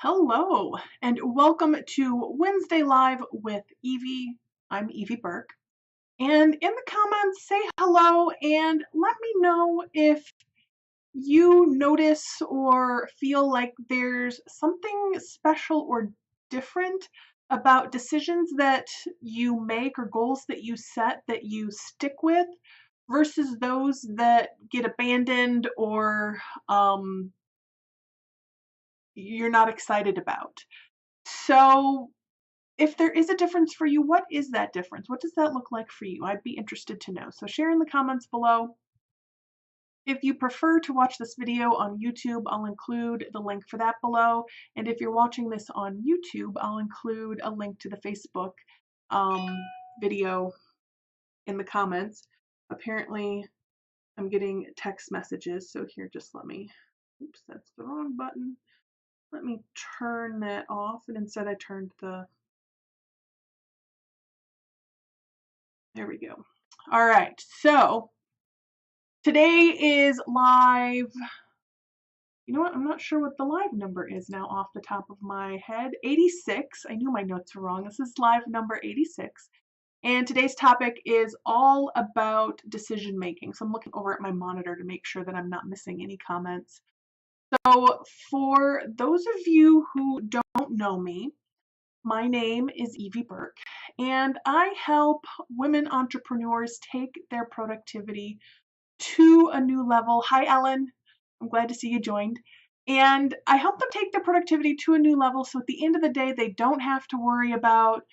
Hello, and welcome to Wednesday Live with Evie. I'm Evie Burke. And in the comments, say hello and let me know if you notice or feel like there's something special or different about decisions that you make or goals that you set that you stick with versus those that get abandoned or you're not excited about. So, if there is a difference for you, what is that difference? What does that look like for you? I'd be interested to know. So share in the comments below. If you prefer to watch this video on YouTube, I'll include the link for that below. And if you're watching this on YouTube, I'll include a link to the Facebook video in the comments. Apparently, I'm getting text messages, so here, just let me, oops, that's the wrong button. Let me turn that off, and instead I turned the, there we go. All right, so today is live. You know what? I'm not sure what the live number is now off the top of my head. 86. I knew my notes were wrong. This is live number 86. And today's topic is all about decision making. So I'm looking over at my monitor to make sure that I'm not missing any comments. So for those of you who don't know me, my name is Evie Burke, and I help women entrepreneurs take their productivity to a new level. Hi, Ellen. I'm glad to see you joined. And I help them take their productivity to a new level so at the end of the day, they don't have to worry about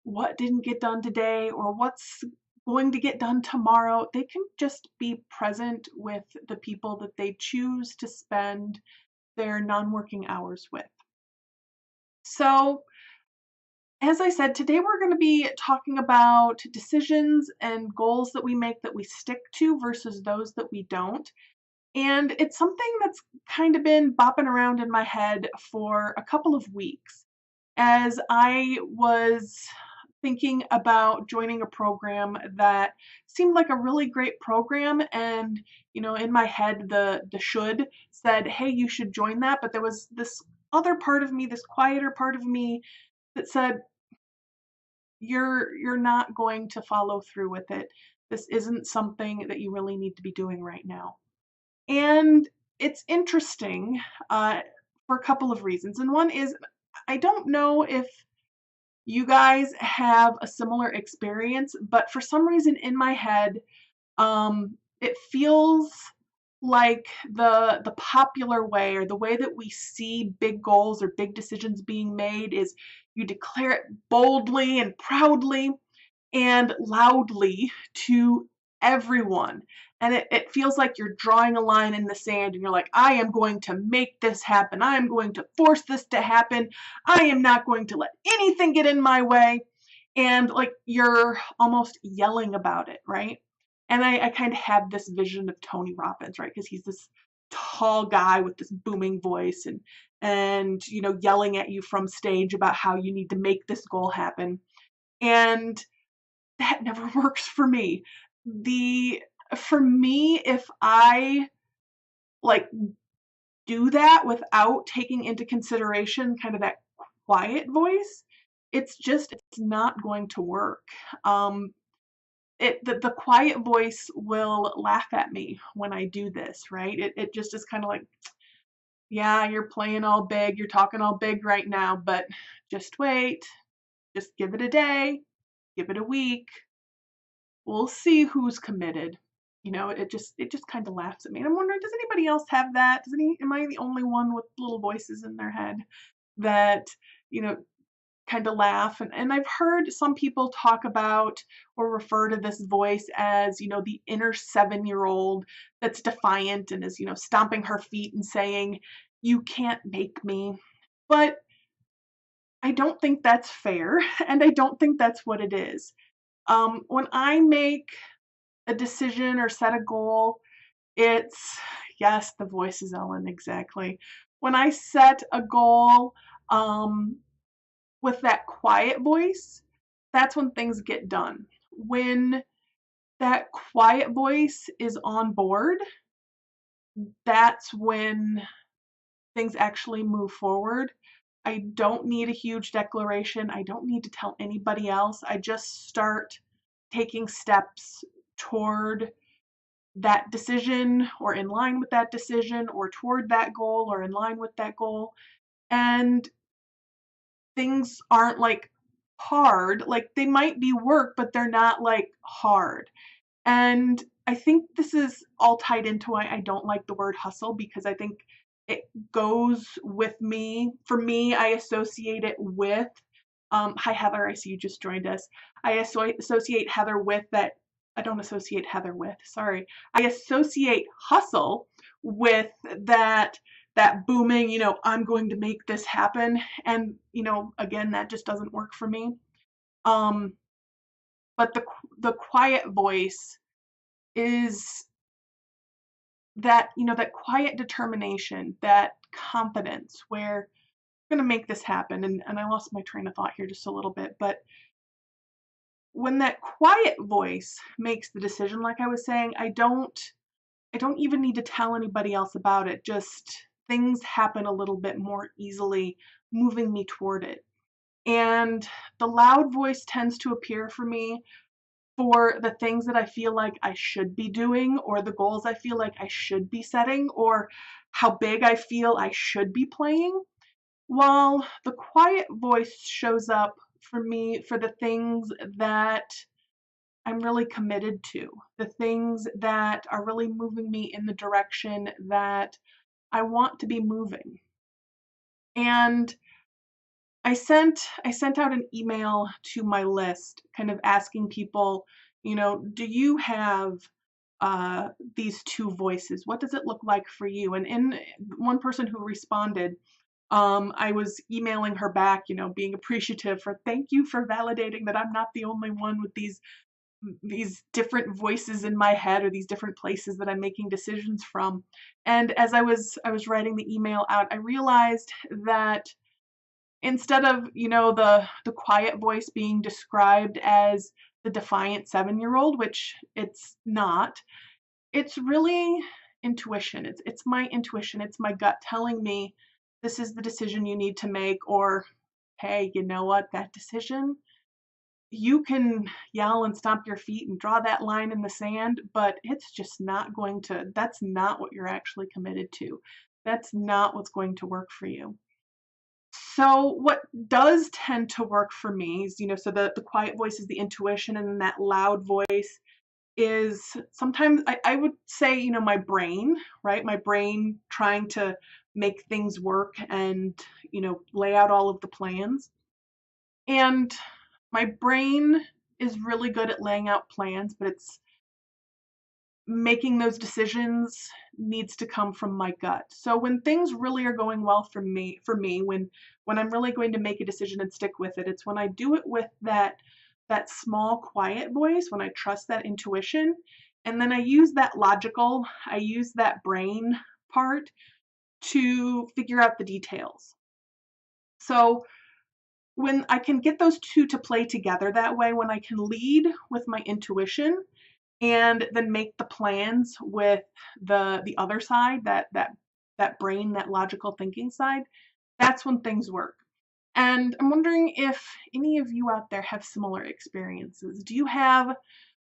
what didn't get done today or what's going to get done tomorrow. They can just be present with the people that they choose to spend their non-working hours with. So, as I said, today we're going to be talking about decisions and goals that we make that we stick to versus those that we don't. And it's something that's kind of been bopping around in my head for a couple of weeks as I was thinking about joining a program that seemed like a really great program. And, you know, in my head, the should said, hey, you should join that. But there was this other part of me, this quieter part of me that said, you're not going to follow through with it. This isn't something that you really need to be doing right now. And it's interesting for a couple of reasons. And one is, I don't know if you guys have a similar experience, but for some reason in my head, it feels like the popular way or the way that we see big goals or big decisions being made is you declare it boldly and proudly and loudly to everyone. And it feels like you're drawing a line in the sand and you're like, I am going to make this happen. I am going to force this to happen. I am not going to let anything get in my way. And like you're almost yelling about it, right? And I kind of had this vision of Tony Robbins, right? Because he's this tall guy with this booming voice and you know, yelling at you from stage about how you need to make this goal happen. And that never works for me. For me, if I like do that without taking into consideration kind of that quiet voice, it's not going to work. The quiet voice will laugh at me when I do this, right? It just is kind of like, yeah, you're playing all big, you're talking all big right now, but just wait, just give it a day, give it a week. We'll see who's committed. You know, it just kind of laughs at me. And I'm wondering, does anybody else have that? Am I the only one with little voices in their head that, you know, kind of laugh? And I've heard some people talk about or refer to this voice as, you know, the inner 7-year-old that's defiant and is, you know, stomping her feet and saying, you can't make me. But I don't think that's fair, and I don't think that's what it is. When I make a decision or set a goal, it's, yes, the voice is Ellen, exactly. When I set a goal with that quiet voice, that's when things get done. When that quiet voice is on board, that's when things actually move forward. I don't need a huge declaration. I don't need to tell anybody else. I just start taking steps toward that decision or in line with that decision or toward that goal or in line with that goal. And things aren't like hard. Like they might be work, but they're not like hard. And I think this is all tied into why I don't like the word hustle, because I think it goes with me. For me, I associate it with, hi Heather, I see you just joined us. I associate Heather with that, I don't associate Heather with, sorry. I associate hustle with that booming, I'm going to make this happen. And, again, that just doesn't work for me. But the quiet voice is that quiet determination, that confidence where I'm going to make this happen. And I lost my train of thought here just a little bit, but when that quiet voice makes the decision, like I was saying, I don't even need to tell anybody else about it. Just things happen a little bit more easily, moving me toward it. And the loud voice tends to appear for me for the things that I feel like I should be doing, or the goals I feel like I should be setting, or how big I feel I should be playing. While the quiet voice shows up for me for the things that I'm really committed to, the things that are really moving me in the direction that I want to be moving. And I sent out an email to my list, kind of asking people, do you have these two voices? What does it look like for you? And in one person who responded, I was emailing her back, being appreciative for thank you for validating that I'm not the only one with these different voices in my head, or these different places that I'm making decisions from. And as I was writing the email out, I realized that instead of, the quiet voice being described as the defiant 7-year-old, which it's not, it's really intuition. It's my intuition. It's my gut telling me this is the decision you need to make, or hey, you know what, that decision, you can yell and stomp your feet and draw that line in the sand, but it's just not going to, that's not what you're actually committed to. That's not what's going to work for you. So what does tend to work for me is, so the quiet voice is the intuition, and then that loud voice is sometimes I would say, my brain, right? My brain trying to make things work and, lay out all of the plans. And my brain is really good at laying out plans, but it's making those decisions needs to come from my gut. So when things really are going well for me, when I'm really going to make a decision and stick with it, it's when I do it with that small quiet voice, when I trust that intuition, and then I use that brain part to figure out the details. So when I can get those two to play together that way, when I can lead with my intuition and then make the plans with the other side, that brain, that logical thinking side, that's when things work. And I'm wondering if any of you out there have similar experiences. Do you have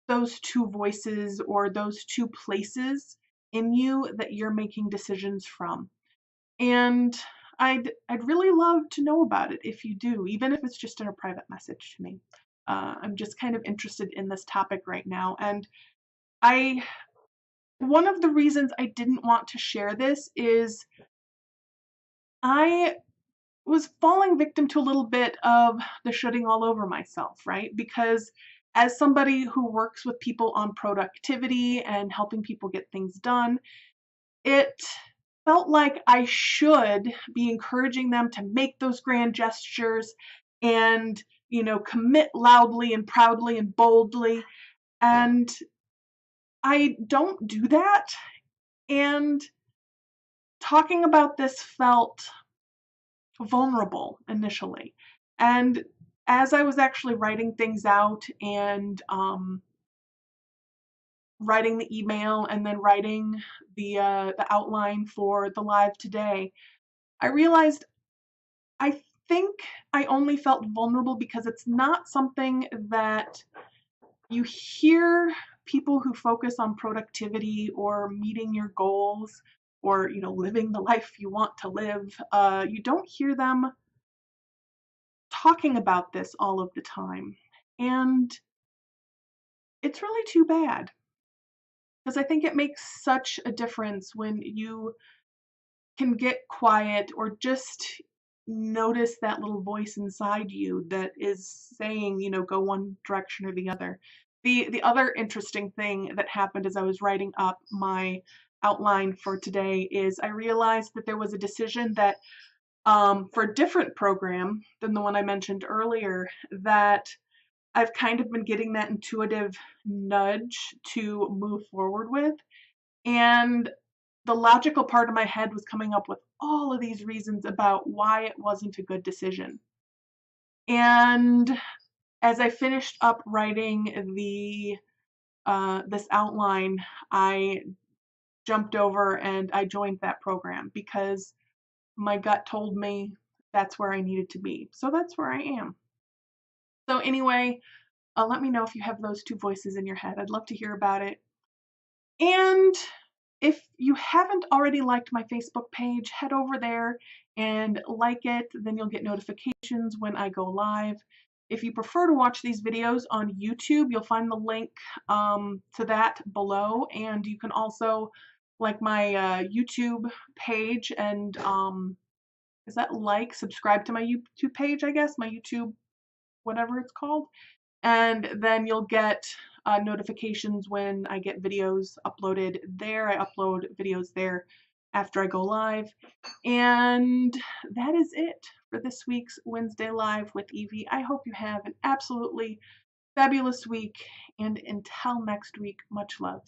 those two voices or those two places in you that you're making decisions from? And I'd really love to know about it if you do, even if it's just in a private message to me. I'm just kind of interested in this topic right now, and one of the reasons I didn't want to share this is I was falling victim to a little bit of the shitting all over myself, right? Because as somebody who works with people on productivity and helping people get things done, it felt like I should be encouraging them to make those grand gestures and, commit loudly and proudly and boldly. And I don't do that. And talking about this felt vulnerable initially. And as I was actually writing things out and writing the email and then writing the outline for the live today, I realized think I only felt vulnerable because it's not something that you hear people who focus on productivity or meeting your goals or, living the life you want to live. You don't hear them talking about this all of the time. And it's really too bad because I think it makes such a difference when you can get quiet or just notice that little voice inside you that is saying, go one direction or the other. The other interesting thing that happened as I was writing up my outline for today is I realized that there was a decision that for a different program than the one I mentioned earlier, that I've kind of been getting that intuitive nudge to move forward with. And the logical part of my head was coming up with all of these reasons about why it wasn't a good decision. And as I finished up writing this outline, I jumped over and I joined that program because my gut told me that's where I needed to be. So that's where I am. So anyway, let me know if you have those two voices in your head. I'd love to hear about it. And if you haven't already liked my Facebook page, head over there and like it. Then you'll get notifications when I go live. If you prefer to watch these videos on YouTube, you'll find the link to that below. And you can also like my YouTube page and subscribe to my YouTube page, I guess, my YouTube, whatever it's called. And then you'll get notifications when I get videos uploaded there. I upload videos there after I go live. And that is it for this week's Wednesday Live with Evie. I hope you have an absolutely fabulous week. And until next week, much love.